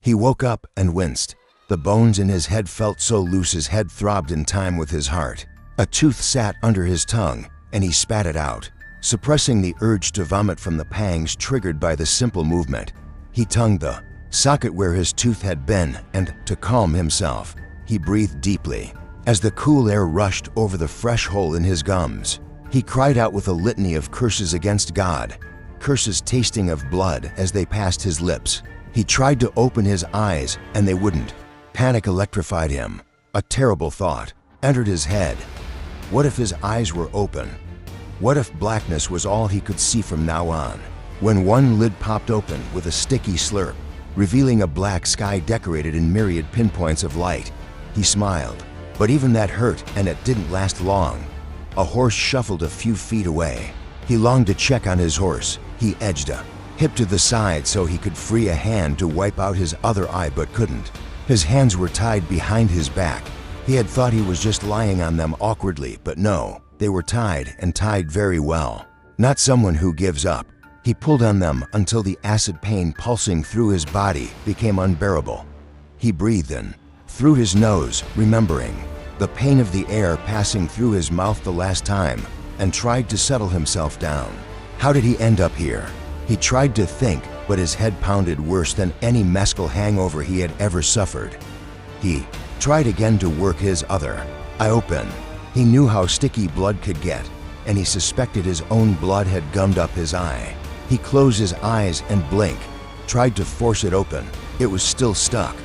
He woke up and winced. The bones in his head felt so loose his head throbbed in time with his heart. A tooth sat under his tongue, and he spat it out, suppressing the urge to vomit from the pangs triggered by the simple movement. He tongued the socket where his tooth had been, and, to calm himself, he breathed deeply. As the cool air rushed over the fresh hole in his gums, he cried out with a litany of curses against God, curses tasting of blood as they passed his lips. He tried to open his eyes, and they wouldn't. Panic electrified him. A terrible thought entered his head. What if his eyes were open? What if blackness was all he could see from now on? When one lid popped open with a sticky slurp, revealing a black sky decorated in myriad pinpoints of light, he smiled. But even that hurt, and it didn't last long. A horse shuffled a few feet away. He longed to check on his horse. He edged a hip to the side so he could free a hand to wipe out his other eye but couldn't. His hands were tied behind his back. He had thought he was just lying on them awkwardly, but no, they were tied and tied very well. Not someone who gives up. He pulled on them until the acid pain pulsing through his body became unbearable. He breathed in through his nose, remembering the pain of the air passing through his mouth the last time, and tried to settle himself down. How did he end up here? He tried to think, but his head pounded worse than any mescal hangover he had ever suffered. He tried again to work his other eye open. He knew how sticky blood could get, and he suspected his own blood had gummed up his eye. He closed his eyes and blinked, tried to force it open. It was still stuck.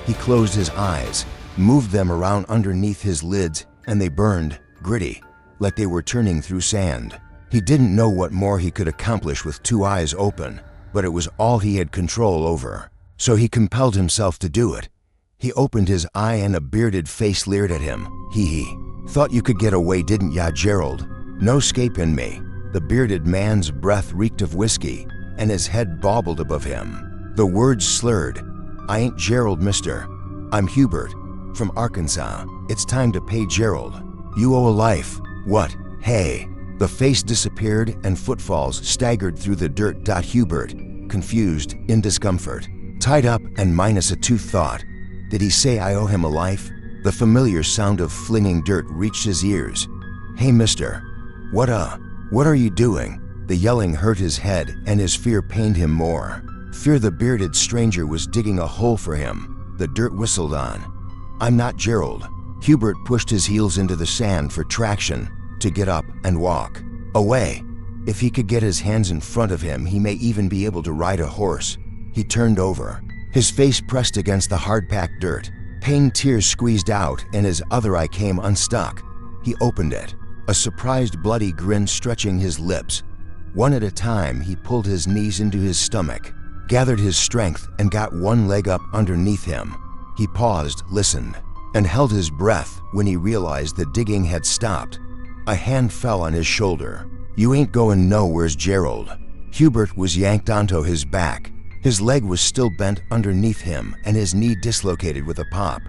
He closed his eyes, moved them around underneath his lids, and they burned, gritty, like they were turning through sand. He didn't know what more he could accomplish with two eyes open, but it was all he had control over. So he compelled himself to do it. He opened his eye and a bearded face leered at him. He thought you could get away, didn't ya, Gerrold? No scape in me. The bearded man's breath reeked of whiskey, and his head bobbled above him. The words slurred. I ain't Gerrold, mister. I'm Hubert, from Arkansas. It's time to pay Gerrold. You owe a life. What? Hey. The face disappeared and footfalls staggered through the dirt. Hubert, confused, in discomfort, tied up and minus a tooth, thought. Did he say I owe him a life? The familiar sound of flinging dirt reached his ears. Hey, mister. What are you doing? The yelling hurt his head and his fear pained him more. Fear the bearded stranger was digging a hole for him. The dirt whistled on. I'm not Gerrold. Hubert pushed his heels into the sand for traction, to get up and walk away. If he could get his hands in front of him, he may even be able to ride a horse. He turned over. His face pressed against the hard-packed dirt. Pain tears squeezed out and his other eye came unstuck. He opened it, a surprised bloody grin stretching his lips. One at a time, he pulled his knees into his stomach, gathered his strength, and got one leg up underneath him. He paused, listened, and held his breath when he realized the digging had stopped. A hand fell on his shoulder. You ain't going nowhere's Gerrold. Hubert was yanked onto his back. His leg was still bent underneath him and his knee dislocated with a pop.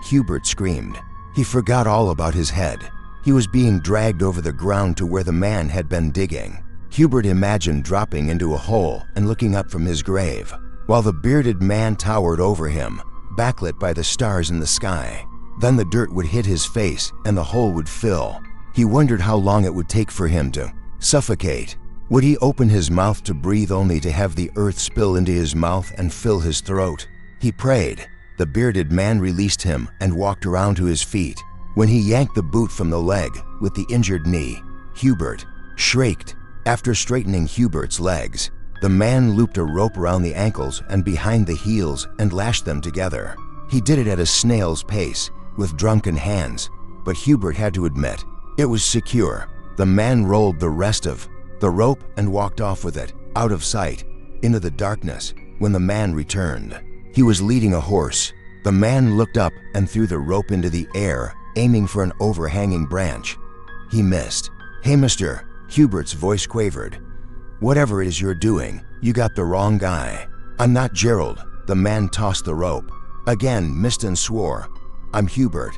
Hubert screamed. He forgot all about his head. He was being dragged over the ground to where the man had been digging. Hubert imagined dropping into a hole and looking up from his grave, while the bearded man towered over him, backlit by the stars in the sky. Then the dirt would hit his face and the hole would fill. He wondered how long it would take for him to suffocate. Would he open his mouth to breathe only to have the earth spill into his mouth and fill his throat? He prayed. The bearded man released him and walked around to his feet. When he yanked the boot from the leg with the injured knee, Hubert shrieked. After straightening Hubert's legs, the man looped a rope around the ankles and behind the heels and lashed them together. He did it at a snail's pace, with drunken hands, but Hubert had to admit, it was secure. The man rolled the rest of the rope and walked off with it, out of sight, into the darkness. When the man returned, he was leading a horse. The man looked up and threw the rope into the air, aiming for an overhanging branch. He missed. Hey, mister, Hubert's voice quavered. Whatever it is you're doing, you got the wrong guy. I'm not Gerrold. The man tossed the rope. Again missed and swore. I'm Hubert.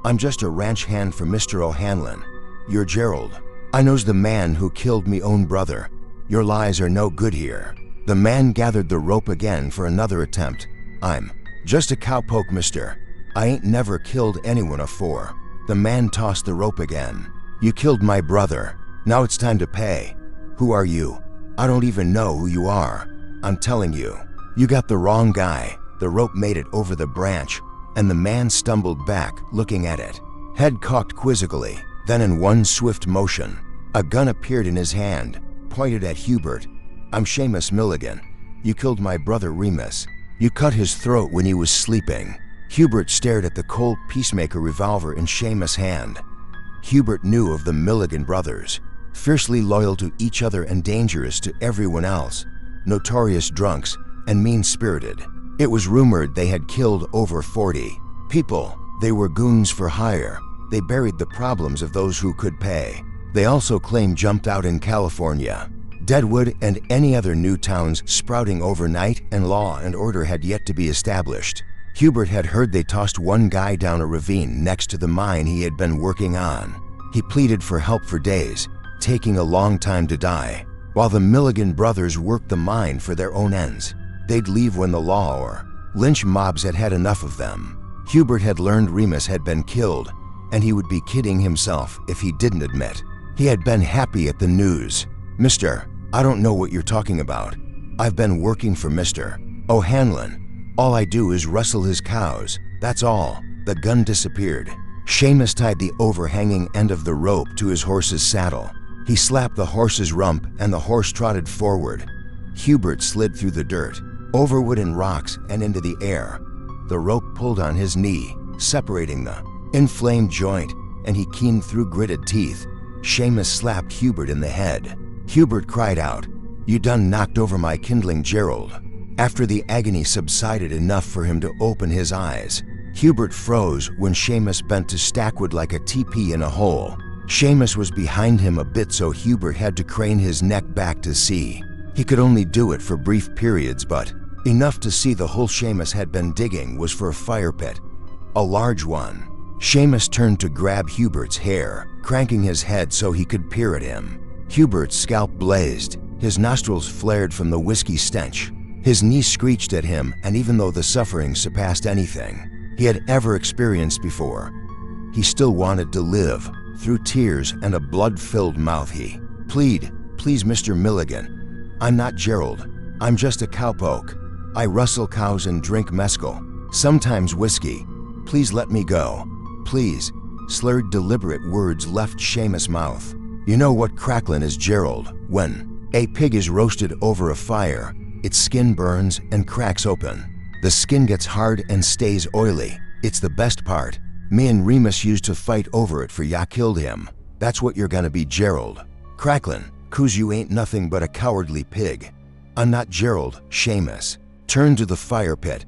I'm just a ranch hand for Mr. O'Hanlon. You're Gerrold. I knows the man who killed me own brother. Your lies are no good here. The man gathered the rope again for another attempt. I'm just a cowpoke, mister. I ain't never killed anyone afore. The man tossed the rope again. You killed my brother. Now it's time to pay. Who are you? I don't even know who you are. I'm telling you, you got the wrong guy. The rope made it over the branch, and the man stumbled back, looking at it. Head cocked quizzically. Then in one swift motion, a gun appeared in his hand, pointed at Hubert. I'm Seamus Milligan. You killed my brother Remus. You cut his throat when he was sleeping. Hubert stared at the cold peacemaker revolver in Seamus' hand. Hubert knew of the Milligan brothers, fiercely loyal to each other and dangerous to everyone else, notorious drunks and mean-spirited. It was rumored they had killed over 40 people. They were goons for hire. They buried the problems of those who could pay. They also claimed jumped out in California, Deadwood, and any other new towns sprouting overnight, and law and order had yet to be established. Hubert had heard they tossed one guy down a ravine next to the mine he had been working on. He pleaded for help for days, taking a long time to die. While the Milligan brothers worked the mine for their own ends, they'd leave when the law or lynch mobs had had enough of them. Hubert had learned Remus had been killed, and he would be kidding himself if he didn't admit. He had been happy at the news. Mister, I don't know what you're talking about. I've been working for Mr. O'Hanlon. All I do is rustle his cows, that's all. The gun disappeared. Seamus tied the overhanging end of the rope to his horse's saddle. He slapped the horse's rump and the horse trotted forward. Hubert slid through the dirt, over wood and rocks, and into the air. The rope pulled on his knee, separating the inflamed joint, and he keened through gritted teeth. Seamus slapped Hubert in the head. Hubert cried out, "You done knocked over my kindling, Gerrold." After the agony subsided enough for him to open his eyes, Hubert froze when Seamus bent to stack wood like a teepee in a hole. Seamus was behind him a bit, so Hubert had to crane his neck back to see. He could only do it for brief periods, but enough to see the hole Seamus had been digging was for a fire pit, a large one. Seamus turned to grab Hubert's hair, cranking his head so he could peer at him. Hubert's scalp blazed, his nostrils flared from the whiskey stench. His knee screeched at him, and even though the suffering surpassed anything he had ever experienced before, he still wanted to live. Through tears and a blood-filled mouth he pleaded, "Please, Mr. Milligan, I'm not Gerrold. I'm just a cowpoke. I rustle cows and drink mescal, sometimes whiskey. Please let me go. Please." Slurred, deliberate words left Seamus' mouth. You know what Cracklin is, Gerrold? When a pig is roasted over a fire, its skin burns and cracks open. The skin gets hard and stays oily. It's the best part. Me and Remus used to fight over it for ya killed him. That's what you're gonna be, Gerrold. Cracklin, 'cause you ain't nothing but a cowardly pig. I'm not Gerrold. Seamus turned to the fire pit.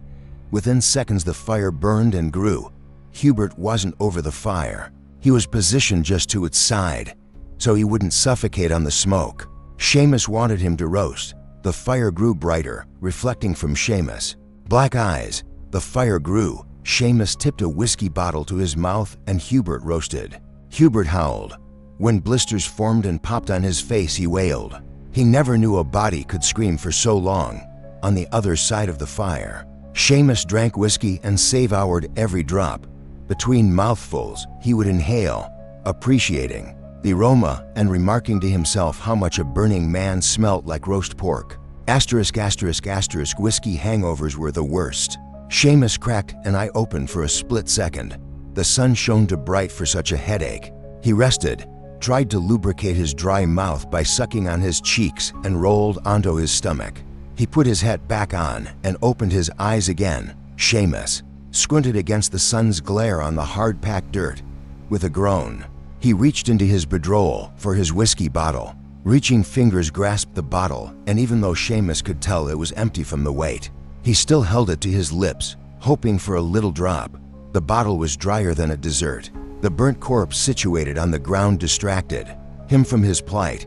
Within seconds the fire burned and grew. Hubert wasn't over the fire. He was positioned just to its side, so he wouldn't suffocate on the smoke. Seamus wanted him to roast. The fire grew brighter, reflecting from Seamus' black eyes. The fire grew. Seamus tipped a whiskey bottle to his mouth and Hubert roasted. Hubert howled. When blisters formed and popped on his face, he wailed. He never knew a body could scream for so long. On the other side of the fire, Seamus drank whiskey and savoured every drop. Between mouthfuls, he would inhale, appreciating the aroma and remarking to himself how much a burning man smelt like roast pork. Asterisk, asterisk, asterisk, whiskey hangovers were the worst. Seamus cracked an eye open for a split second. The sun shone too bright for such a headache. He rested, tried to lubricate his dry mouth by sucking on his cheeks, and rolled onto his stomach. He put his hat back on and opened his eyes again. Seamus squinted against the sun's glare on the hard-packed dirt. With a groan, he reached into his bedroll for his whiskey bottle. Reaching fingers grasped the bottle, and even though Seamus could tell it was empty from the weight, he still held it to his lips, hoping for a little drop. The bottle was drier than a dessert. The burnt corpse situated on the ground distracted him from his plight.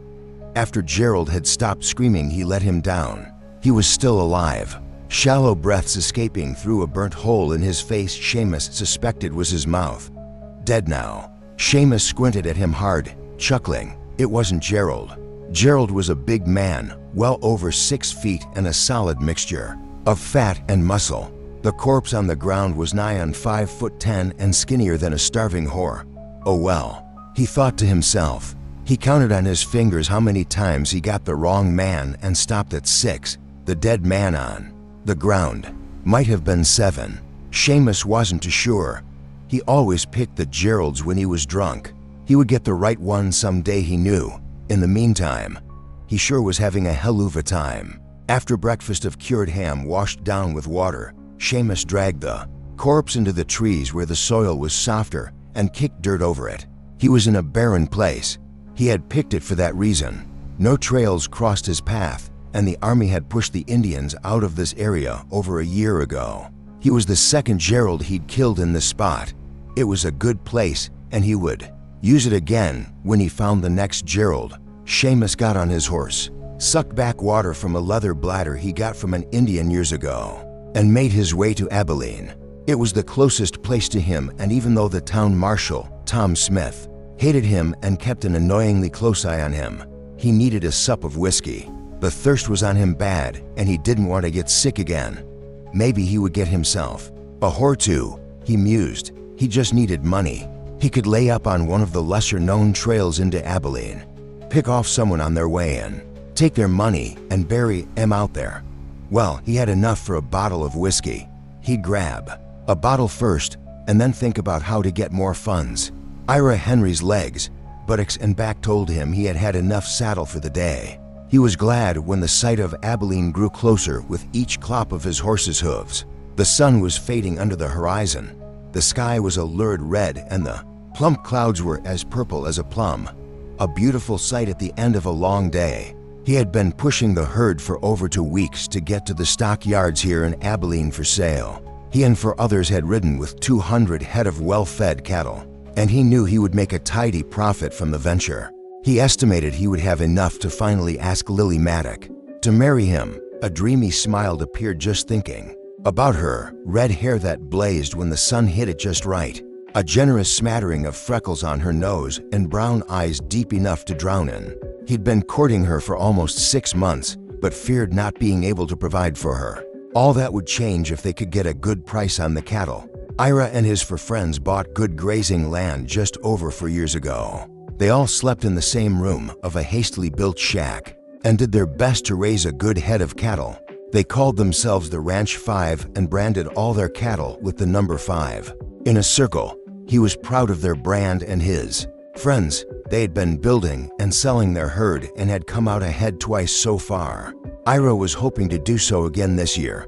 After Gerrold had stopped screaming, he let him down. He was still alive. Shallow breaths escaping through a burnt hole in his face Seamus suspected was his mouth. Dead now. Seamus squinted at him hard, chuckling. It wasn't Gerrold. Gerrold was a big man, well over 6 feet and a solid mixture of fat and muscle. The corpse on the ground was nigh on 5'10" and skinnier than a starving whore. Oh well, he thought to himself. He counted on his fingers how many times he got the wrong man and stopped at 6. The dead man on the ground might have been 7. Seamus wasn't too sure. He always picked the Gerrolds when he was drunk. He would get the right one someday, he knew. In the meantime, he sure was having a hell of a time. After breakfast of cured ham washed down with water, Seamus dragged the corpse into the trees where the soil was softer and kicked dirt over it. He was in a barren place. He had picked it for that reason. No trails crossed his path, and the army had pushed the Indians out of this area over a year ago. He was the second Gerrold he'd killed in this spot. It was a good place, and he would use it again when he found the next Gerrold. Seamus got on his horse, sucked back water from a leather bladder he got from an Indian years ago, and made his way to Abilene. It was the closest place to him, and even though the town marshal, Tom Smith, hated him and kept an annoyingly close eye on him, he needed a sup of whiskey. The thirst was on him bad, and he didn't want to get sick again. Maybe he would get himself a whore too, he mused. He just needed money. He could lay up on one of the lesser-known trails into Abilene, pick off someone on their way in, take their money, and bury them out there. Well, he had enough for a bottle of whiskey. He'd grab a bottle first, and then think about how to get more funds. Ira Henry's legs, buttocks, and back told him he had had enough saddle for the day. He was glad when the sight of Abilene grew closer with each clop of his horse's hooves. The sun was fading under the horizon. The sky was a lurid red, and the plump clouds were as purple as a plum. A beautiful sight at the end of a long day. He had been pushing the herd for over 2 weeks to get to the stockyards here in Abilene for sale. He and 4 others had ridden with 200 head of well-fed cattle, and he knew he would make a tidy profit from the venture. He estimated he would have enough to finally ask Lily Maddock to marry him. A dreamy smile appeared just thinking about her, red hair that blazed when the sun hit it just right, a generous smattering of freckles on her nose, and brown eyes deep enough to drown in. He'd been courting her for almost 6 months, but feared not being able to provide for her. All that would change if they could get a good price on the cattle. Ira and his 4 friends bought good grazing land just over 4 years ago. They all slept in the same room of a hastily built shack and did their best to raise a good head of cattle. They called themselves the Ranch 5 and branded all their cattle with the number 5. In a circle, he was proud of their brand and his friends. They had been building and selling their herd and had come out ahead twice so far. Ira was hoping to do so again this year.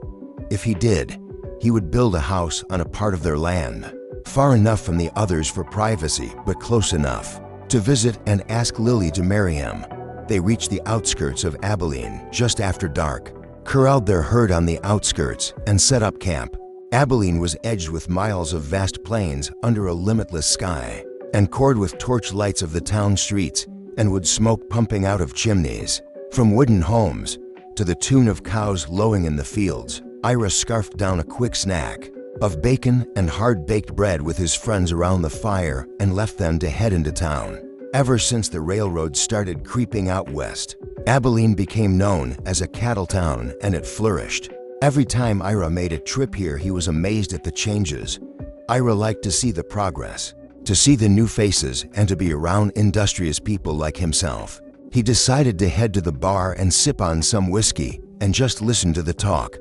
If he did, he would build a house on a part of their land, far enough from the others for privacy, but close enough to visit and ask Lily to marry him. They reached the outskirts of Abilene just after dark, corralled their herd on the outskirts, and set up camp. Abilene was edged with miles of vast plains under a limitless sky, and cored with torch lights of the town streets and wood smoke pumping out of chimneys. From wooden homes to the tune of cows lowing in the fields, Ira scarfed down a quick snack of bacon and hard-baked bread with his friends around the fire and left them to head into town. Ever since the railroad started creeping out west, Abilene became known as a cattle town, and it flourished. Every time Ira made a trip here, he was amazed at the changes. Ira liked to see the progress, to see the new faces, and to be around industrious people like himself. He decided to head to the bar and sip on some whiskey and just listen to the talk.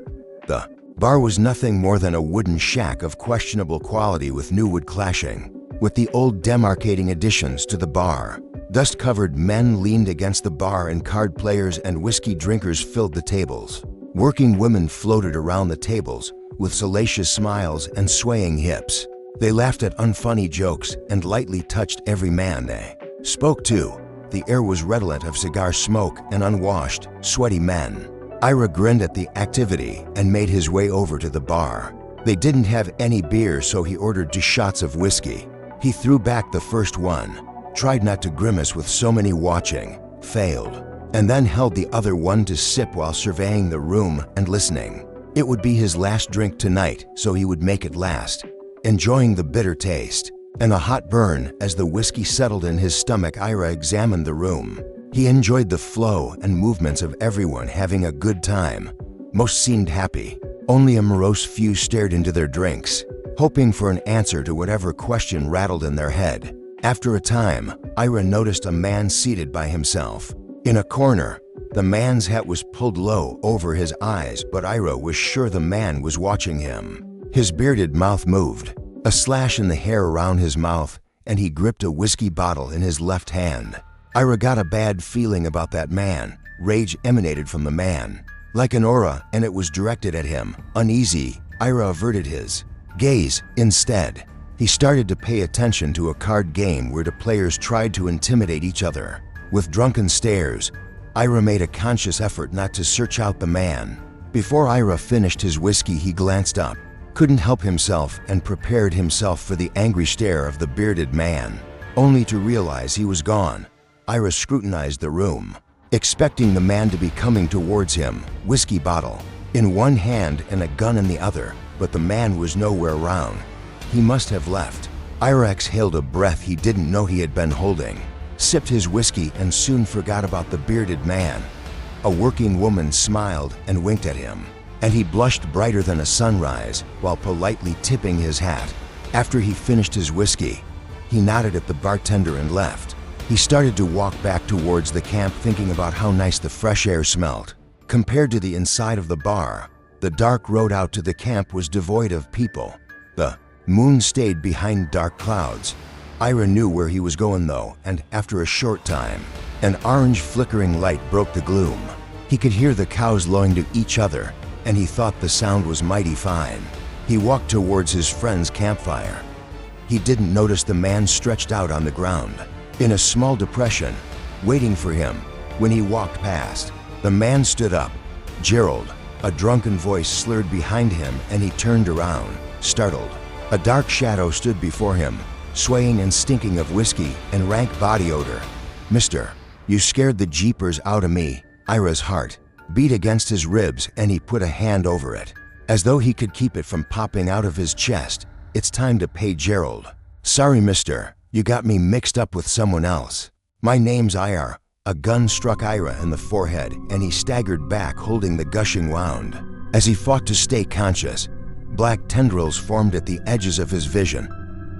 The bar was nothing more than a wooden shack of questionable quality with new wood clashing with the old demarcating additions to the bar. Dust-covered men leaned against the bar, and card players and whiskey drinkers filled the tables. Working women floated around the tables with salacious smiles and swaying hips. They laughed at unfunny jokes and lightly touched every man they spoke to. The air was redolent of cigar smoke and unwashed, sweaty men. Ira grinned at the activity and made his way over to the bar. They didn't have any beer, so he ordered 2 shots of whiskey. He threw back the first one, tried not to grimace with so many watching, failed, and then held the other one to sip while surveying the room and listening. It would be his last drink tonight, so he would make it last, enjoying the bitter taste and a hot burn as the whiskey settled in his stomach. Ira examined the room. He enjoyed the flow and movements of everyone having a good time. Most seemed happy. Only a morose few stared into their drinks, hoping for an answer to whatever question rattled in their head. After a time, Ira noticed a man seated by himself. In a corner, the man's hat was pulled low over his eyes, but Ira was sure the man was watching him. His bearded mouth moved, a slash in the hair around his mouth, and he gripped a whiskey bottle in his left hand. Ira got a bad feeling about that man. Rage emanated from the man, like an aura, and it was directed at him. Uneasy, Ira averted his gaze instead. He started to pay attention to a card game where the players tried to intimidate each other. With drunken stares, Ira made a conscious effort not to search out the man. Before Ira finished his whiskey, he glanced up, couldn't help himself, and prepared himself for the angry stare of the bearded man. Only to realize he was gone, Ira scrutinized the room, expecting the man to be coming towards him, whiskey bottle in one hand and a gun in the other, but the man was nowhere around. He must have left. Ira exhaled a breath he didn't know he had been holding, sipped his whiskey, and soon forgot about the bearded man. A working woman smiled and winked at him, and he blushed brighter than a sunrise while politely tipping his hat. After he finished his whiskey, he nodded at the bartender and left. He started to walk back towards the camp, thinking about how nice the fresh air smelled. Compared to the inside of the bar, the dark road out to the camp was devoid of people. The moon stayed behind dark clouds. Ira knew where he was going though, and after a short time, an orange flickering light broke the gloom. He could hear the cows lowing to each other, and he thought the sound was mighty fine. He walked towards his friend's campfire. He didn't notice the man stretched out on the ground, in a small depression, waiting for him. When he walked past, the man stood up. Gerrold. A drunken voice slurred behind him, and he turned around, startled. A dark shadow stood before him, swaying and stinking of whiskey and rank body odor. "Mister, you scared the jeepers out of me." Ira's heart beat against his ribs, and he put a hand over it, as though he could keep it from popping out of his chest. "It's time to pay Gerrold." "Sorry, mister, you got me mixed up with someone else. My name's Ira." A gun struck Ira in the forehead, and he staggered back holding the gushing wound. As he fought to stay conscious, black tendrils formed at the edges of his vision.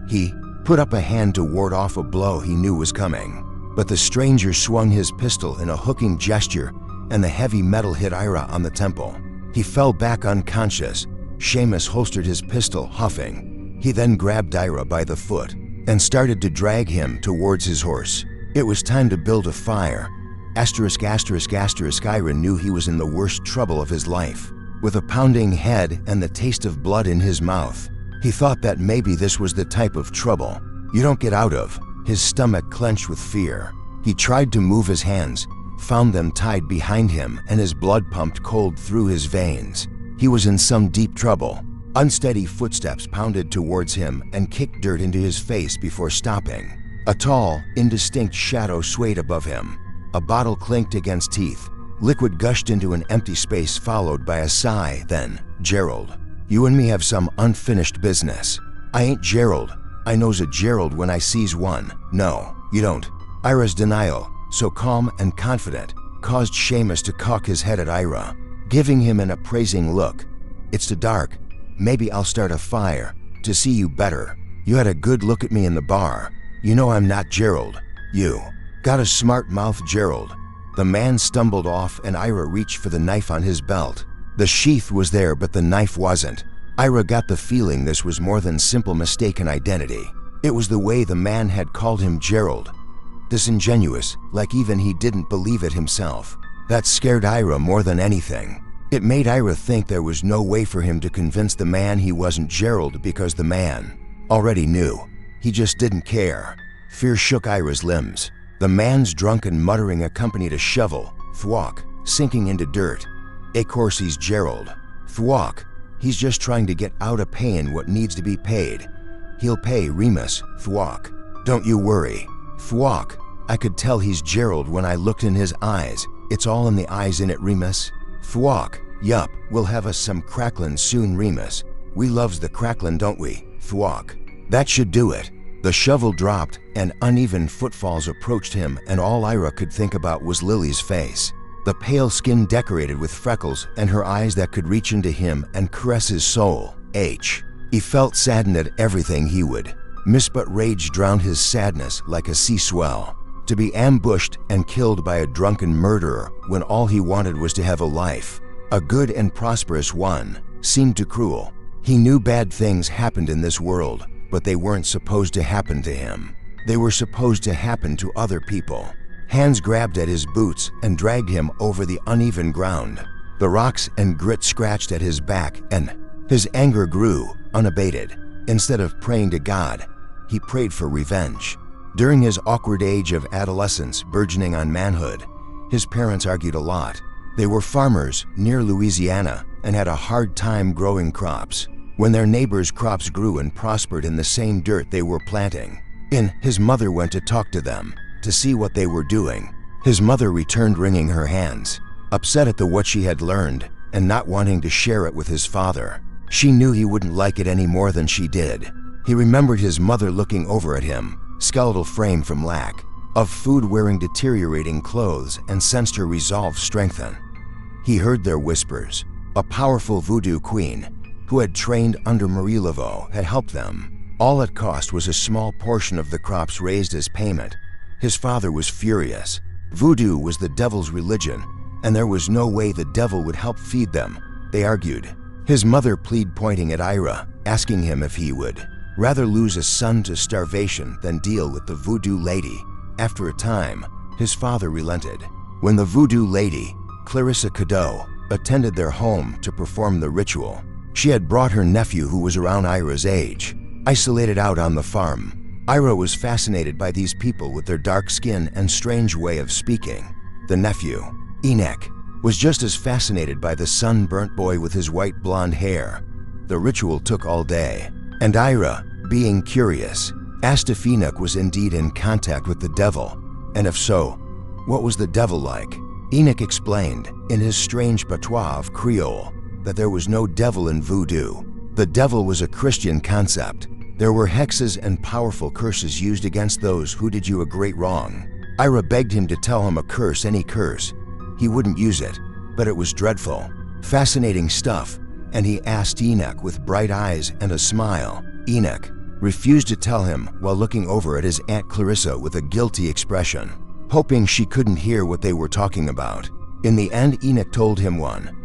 He put up a hand to ward off a blow he knew was coming, but the stranger swung his pistol in a hooking gesture, and the heavy metal hit Ira on the temple. He fell back unconscious. Seamus holstered his pistol, huffing. He then grabbed Ira by the foot and started to drag him towards his horse. It was time to build a fire. Ira knew he was in the worst trouble of his life. With a pounding head and the taste of blood in his mouth, he thought that maybe this was the type of trouble you don't get out of. His stomach clenched with fear. He tried to move his hands, found them tied behind him, and his blood pumped cold through his veins. He was in some deep trouble. Unsteady footsteps pounded towards him and kicked dirt into his face before stopping. A tall, indistinct shadow swayed above him. A bottle clinked against teeth. Liquid gushed into an empty space, followed by a sigh. Then, "Gerrold, you and me have some unfinished business." "I ain't Gerrold. I knows a Gerrold when I sees one." "No, you don't." Ira's denial, so calm and confident, caused Seamus to cock his head at Ira, giving him an appraising look. "It's too dark. Maybe I'll start a fire to see you better. You had a good look at me in the bar. You know I'm not Gerrold. You got a smart mouth, Gerrold." The man stumbled off, and Ira reached for the knife on his belt. The sheath was there, but the knife wasn't. Ira got the feeling this was more than simple mistaken identity. It was the way the man had called him Gerrold. Disingenuous, like even he didn't believe it himself. That scared Ira more than anything. It made Ira think there was no way for him to convince the man he wasn't Gerrold, because the man already knew. He just didn't care. Fear shook Ira's limbs. The man's drunken muttering accompanied a shovel, thwack, sinking into dirt. "Of course he's Gerrold. Thwack. He's just trying to get out of paying what needs to be paid. He'll pay Remus, thwack. Don't you worry. Thwack. I could tell he's Gerrold when I looked in his eyes. It's all in the eyes, in it, Remus. Thwack. Yup, we'll have us some Cracklin soon, Remus. We loves the Cracklin, don't we? Thwack. That should do it." The shovel dropped, and uneven footfalls approached him, and all Ira could think about was Lily's face. the pale skin decorated with freckles and her eyes that could reach into him and caress his soul. He felt saddened at everything he would miss, but rage drowned his sadness like a sea swell. To be ambushed and killed by a drunken murderer when all he wanted was to have a life, a good and prosperous one, seemed too cruel. He knew bad things happened in this world, but they weren't supposed to happen to him. They were supposed to happen to other people. Hands grabbed at his boots and dragged him over the uneven ground. The rocks and grit scratched at his back, and his anger grew unabated. Instead of praying to God, he prayed for revenge. During his awkward age of adolescence burgeoning on manhood, his parents argued a lot. They were farmers near Louisiana and had a hard time growing crops. When their neighbors' crops grew and prospered in the same dirt they were planting, his mother went to talk to them to see what they were doing. His mother returned wringing her hands, upset at what she had learned and not wanting to share it with his father. She knew he wouldn't like it any more than she did. He remembered his mother looking over at him, skeletal frame from lack of food, wearing deteriorating clothes, and sensed her resolve strengthen. He heard their whispers. A powerful voodoo queen who had trained under Marie Laveau had helped them. All it cost was a small portion of the crops raised as payment. His father was furious. Voodoo was the devil's religion, and there was no way the devil would help feed them, they argued. His mother pleaded, pointing at Ira, asking him if he would rather lose a son to starvation than deal with the voodoo lady. After a time, his father relented. When the voodoo lady, Clarissa Cadeau, attended their home to perform the ritual, she had brought her nephew, who was around Ira's age. Isolated out on the farm, Ira was fascinated by these people with their dark skin and strange way of speaking. The nephew, Enoch, was just as fascinated by the sunburnt boy with his white blonde hair. The ritual took all day, and Ira, being curious, asked if Enoch was indeed in contact with the devil, and if so, what was the devil like? Enoch explained, in his strange patois of Creole, that there was no devil in voodoo. The devil was a Christian concept. There were hexes and powerful curses used against those who did you a great wrong. Ira begged him to tell him a curse, any curse. He wouldn't use it, but it was dreadful. Fascinating stuff, and he asked Enoch with bright eyes and a smile. Enoch refused to tell him while looking over at his Aunt Clarissa with a guilty expression, hoping she couldn't hear what they were talking about. In the end, Enoch told him one.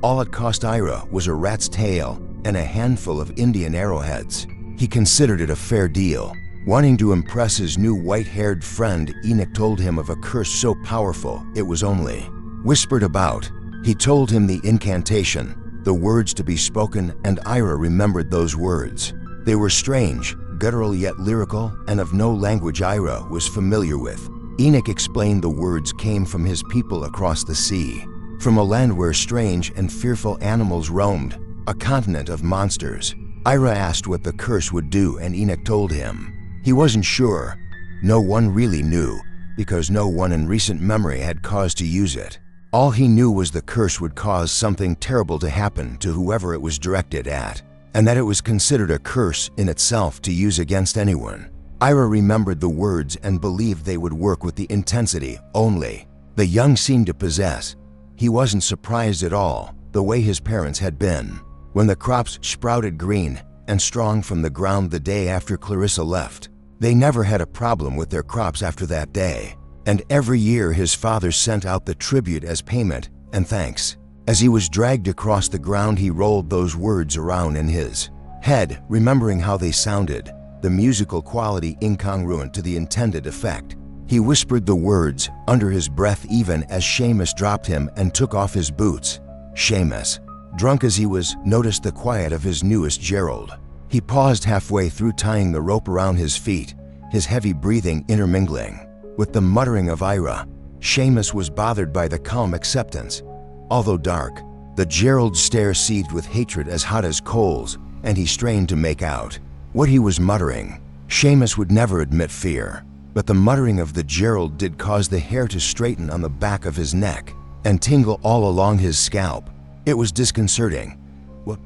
All it cost Ira was a rat's tail and a handful of Indian arrowheads. He considered it a fair deal. Wanting to impress his new white-haired friend, Enoch told him of a curse so powerful it was only whispered about. He told him the incantation, the words to be spoken, and Ira remembered those words. They were strange, guttural yet lyrical, and of no language Ira was familiar with. Enoch explained the words came from his people across the sea, from a land where strange and fearful animals roamed, a continent of monsters. Ira asked what the curse would do, and Enoch told him. He wasn't sure. No one really knew, because no one in recent memory had cause to use it. All he knew was the curse would cause something terrible to happen to whoever it was directed at, and that it was considered a curse in itself to use against anyone. Ira remembered the words and believed they would work with the intensity only the young seemed to possess. He wasn't surprised at all, the way his parents had been. When the crops sprouted green and strong from the ground the day after Clarissa left, they never had a problem with their crops after that day. And every year his father sent out the tribute as payment and thanks. As he was dragged across the ground, he rolled those words around in his head, remembering how they sounded, the musical quality incongruent to the intended effect. He whispered the words under his breath even as Seamus dropped him and took off his boots. Seamus, drunk as he was, noticed the quiet of his newest Gerrold. He paused halfway through tying the rope around his feet, his heavy breathing intermingling with the muttering of Ira. Seamus was bothered by the calm acceptance. Although dark, the Gerrold stare seethed with hatred as hot as coals, and he strained to make out what he was muttering. Seamus would never admit fear, but the muttering of the Gerrold did cause the hair to straighten on the back of his neck and tingle all along his scalp. It was disconcerting. What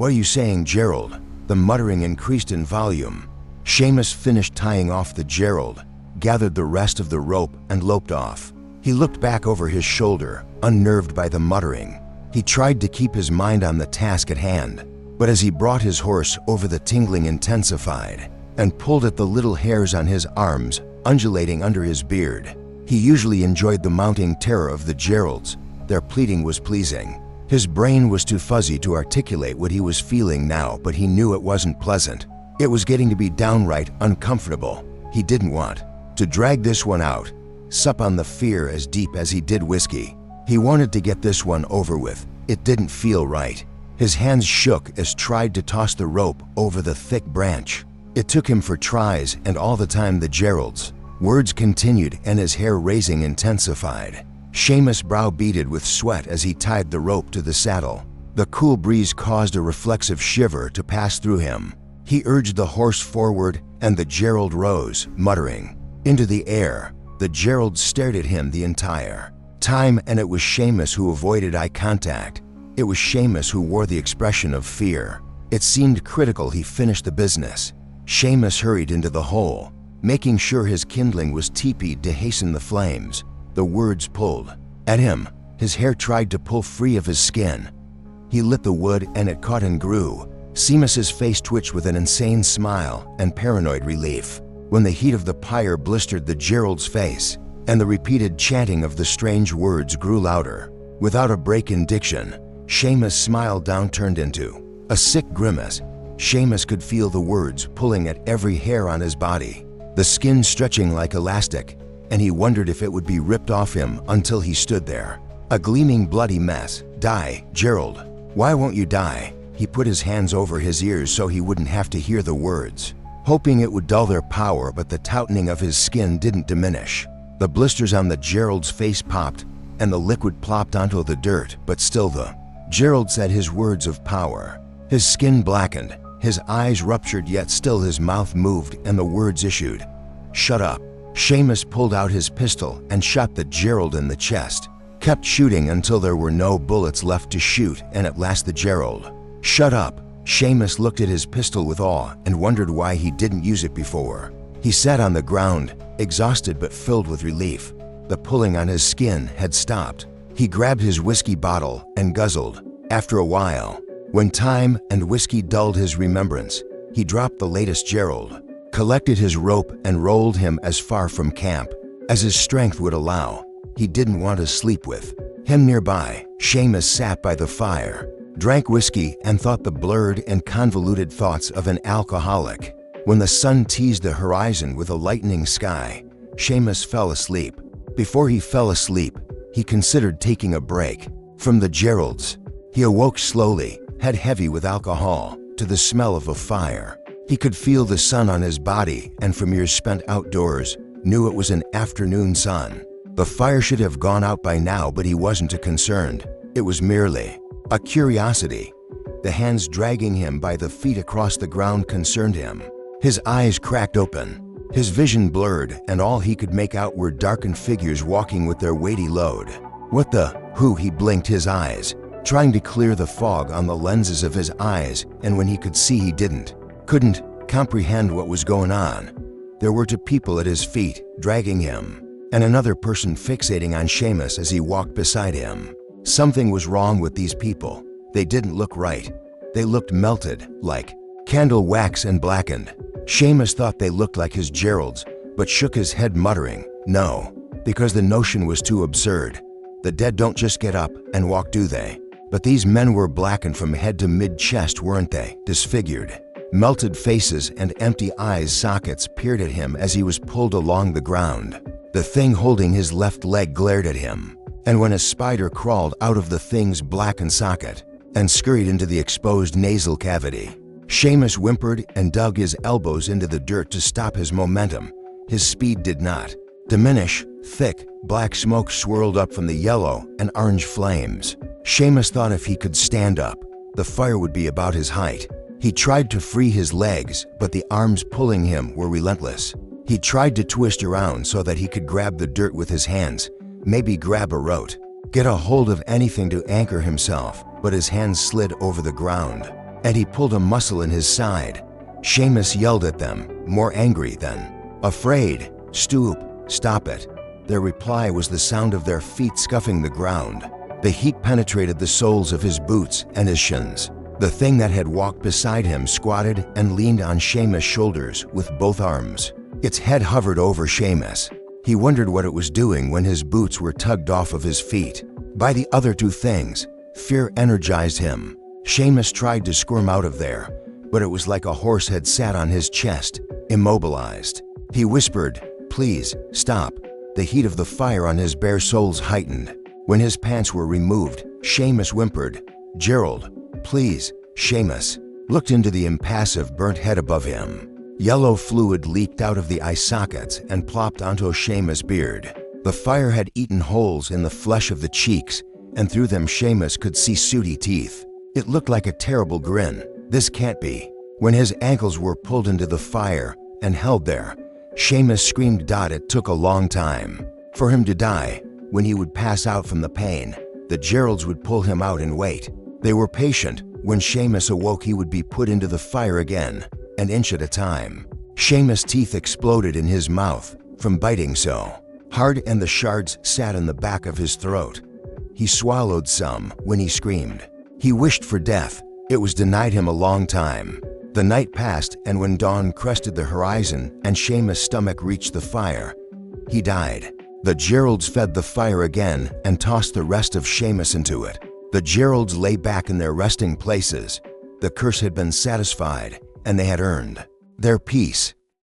are you saying, Gerrold?" The muttering increased in volume. Seamus finished tying off the Gerrold, gathered the rest of the rope, and loped off. He looked back over his shoulder, unnerved by the muttering. He tried to keep his mind on the task at hand, but as he brought his horse over, the tingling intensified and pulled at the little hairs on his arms, undulating under his beard. He usually enjoyed the mounting terror of the Gerrolds. Their pleading was pleasing. His brain was too fuzzy to articulate what he was feeling now, but he knew it wasn't pleasant. It was getting to be downright uncomfortable. He didn't want to drag this one out, sup on the fear as deep as he did whiskey. He wanted to get this one over with. It didn't feel right. His hands shook as tried to toss the rope over the thick branch. It took him for tries, and all the time the Gerrolds' words continued and his hair raising intensified. Seamus browbeated with sweat as he tied the rope to the saddle. The cool breeze caused a reflexive shiver to pass through him. He urged the horse forward, and the Gerrold rose, muttering. Into the air, the Gerrold stared at him the entire time, and it was Seamus who avoided eye contact. It was Seamus who wore the expression of fear. It seemed critical he finish the business. Seamus hurried into the hole, making sure his kindling was teepeed to hasten the flames. The words pulled at him. His hair tried to pull free of his skin. He lit the wood and it caught and grew. Seamus's face twitched with an insane smile and paranoid relief when the heat of the pyre blistered the Gerrold's face, and the repeated chanting of the strange words grew louder. Without a break in diction, Seamus' smile downturned into a sick grimace. Seamus could feel the words pulling at every hair on his body, the skin stretching like elastic, and he wondered if it would be ripped off him until he stood there, a gleaming bloody mess. Die, Gerrold. Why won't you die? He put his hands over his ears so he wouldn't have to hear the words, hoping it would dull their power, but the tautening of his skin didn't diminish. The blisters on the Gerrold's face popped, and the liquid plopped onto the dirt, but still the Gerrold said his words of power. His skin blackened, his eyes ruptured, yet still his mouth moved, and the words issued. Shut up. Seamus pulled out his pistol and shot the Gerrold in the chest, kept shooting until there were no bullets left to shoot, and at last the Gerrold. Shut up. Seamus looked at his pistol with awe and wondered why he didn't use it before. He sat on the ground, exhausted but filled with relief. The pulling on his skin had stopped. He grabbed his whiskey bottle and guzzled. After a while, when time and whiskey dulled his remembrance, he dropped the latest Gerrold, collected his rope and rolled him as far from camp as his strength would allow. He didn't want to sleep with him nearby. Seamus sat by the fire, drank whiskey, and thought the blurred and convoluted thoughts of an alcoholic. When the sun teased the horizon with a lightening sky, Seamus fell asleep. Before he fell asleep, he considered taking a break from the Gerrolds. He awoke slowly, head heavy with alcohol, to the smell of a fire. He could feel the sun on his body, and from years spent outdoors, knew it was an afternoon sun. The fire should have gone out by now, but he wasn't too concerned. It was merely a curiosity. The hands dragging him by the feet across the ground concerned him. His eyes cracked open, his vision blurred, and all he could make out were darkened figures walking with their weighty load. What the who? He blinked his eyes, trying to clear the fog on the lenses of his eyes, and when he could see, he couldn't comprehend what was going on. There were two people at his feet, dragging him, and another person fixating on Seamus as he walked beside him. Something was wrong with these people. They didn't look right. They looked melted, like candle wax, and blackened. Seamus thought they looked like his Gerrolds, but shook his head, muttering, no, because the notion was too absurd. The dead don't just get up and walk, do they? But these men were blackened from head to mid-chest, weren't they? Disfigured. Melted faces and empty eyes sockets peered at him as he was pulled along the ground. The thing holding his left leg glared at him, and when a spider crawled out of the thing's blackened socket and scurried into the exposed nasal cavity, Seamus whimpered and dug his elbows into the dirt to stop his momentum. His speed did not diminish. Thick, black smoke swirled up from the yellow and orange flames. Seamus thought if he could stand up, the fire would be about his height. He tried to free his legs, but the arms pulling him were relentless. He tried to twist around so that he could grab the dirt with his hands, maybe grab a rote, get a hold of anything to anchor himself, but his hands slid over the ground, and he pulled a muscle in his side. Seamus yelled at them, more angry than afraid. Stoop, stop it. Their reply was the sound of their feet scuffing the ground. The heat penetrated the soles of his boots and his shins. The thing that had walked beside him squatted and leaned on Seamus' shoulders with both arms. Its head hovered over Seamus. He wondered what it was doing when his boots were tugged off of his feet. By the other two things, fear energized him. Seamus tried to squirm out of there, but it was like a horse had sat on his chest, immobilized. He whispered, "Please, stop." The heat of the fire on his bare soles heightened. When his pants were removed, Seamus whimpered, "Gerrold, please." Seamus looked into the impassive, burnt head above him. Yellow fluid leaked out of the eye sockets and plopped onto Seamus' beard. The fire had eaten holes in the flesh of the cheeks, and through them Seamus could see sooty teeth. It looked like a terrible grin. This can't be. When his ankles were pulled into the fire and held there, Seamus screamed. It took a long time for him to die. When he would pass out from the pain, the Gerrolds would pull him out and wait. They were patient. When Seamus awoke, he would be put into the fire again, an inch at a time. Seamus' teeth exploded in his mouth from biting so hard, and the shards sat in the back of his throat. He swallowed some when he screamed. He wished for death. It was denied him a long time. The night passed, and when dawn crested the horizon and Seamus' stomach reached the fire, he died. The Gerrolds fed the fire again and tossed the rest of Seamus into it. The Gerrolds lay back in their resting places. The curse had been satisfied, and they had earned their peace.